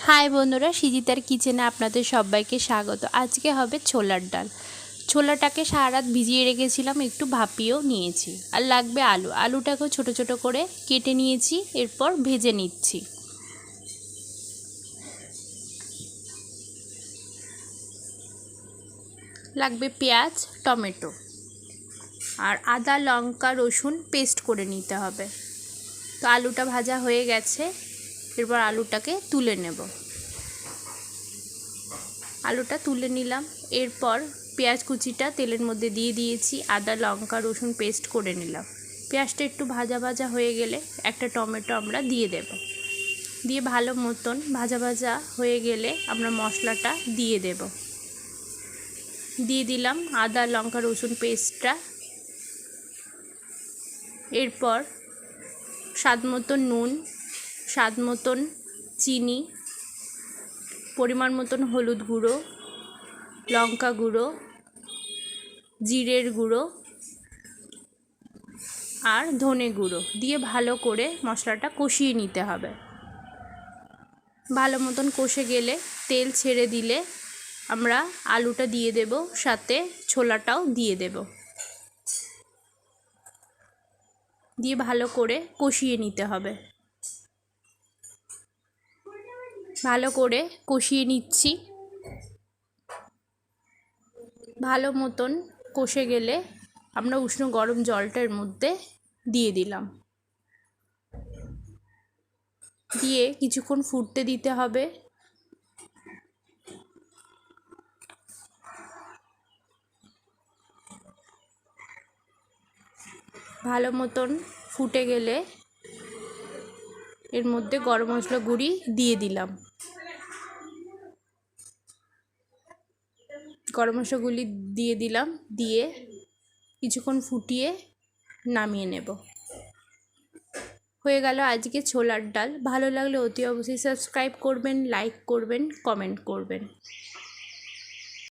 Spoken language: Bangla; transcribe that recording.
হাই বন্ধুরা, সিজিতার কিচেনে আপনাদের সবাইকে স্বাগত। আজকে হবে ছোলার ডাল। ছোলাটাকে সারা রাত ভিজিয়ে রেখেছিলাম, একটু ভাপিয়েও নিয়েছি। আর লাগবে আলু। আলুটাকেও ছোট ছোট করে কেটে নিয়েছি, এরপর ভেজে নিচ্ছি। লাগবে পেঁয়াজ, টমেটো আর আদা, লঙ্কা, রসুন পেস্ট করে নিতে হবে। তো আলুটা ভাজা হয়ে গেছে, এরপর আলুটাকে তুলে নেব। আলুটা তুলে নিলাম, এরপর পেঁয়াজ কুচিটা তেলের মধ্যে দিয়ে দিয়েছি, আদা, লঙ্কা, রসুন পেস্ট করে নিলাম। পেঁয়াজটা একটু ভাজা ভাজা হয়ে গেলে একটা টমেটো আমরা দিয়ে দেব। দিয়ে ভালো মতন ভাজা ভাজা হয়ে গেলে আমরা মশলাটা দিয়ে দেব। দিয়ে দিলাম আদা, লঙ্কা, রসুন পেস্টটা। এরপর স্বাদ মতন নুন, স্বাদ মতন চিনি, পরিমাণ মতন হলুদ গুঁড়ো, লঙ্কা গুঁড়ো, জিরের গুঁড়ো আর ধনে গুঁড়ো দিয়ে ভালো করে মশলাটা কষিয়ে নিতে হবে। ভালো মতন কষে গেলে তেল ছেড়ে দিলে আমরা আলুটা দিয়ে দেব, সাথে ছোলাটাও দিয়ে দেব। দিয়ে ভালো করে কষিয়ে নিতে হবে। ভালো করে কষিয়ে নিচ্ছি। ভালো মতন কষে গেলে আমরা উষ্ণ গরম জলটার মধ্যে দিয়ে দিলাম। দিয়ে কিছুক্ষণ ফুটতে দিতে হবে। ভালো মতন ফুটে গেলে এর মধ্যে গরম মশলা গুঁড়ি দিয়ে দিলাম। গরম মশলাগুলি দিয়ে দিলাম, দিয়ে কিছুক্ষণ ফুটিয়ে নামিয়ে নেব। হয়ে গেল আজকে ছোলার ডাল। ভালো লাগলে অতি অবশ্যই সাবস্ক্রাইব করবেন, লাইক করবেন, কমেন্ট করবেন।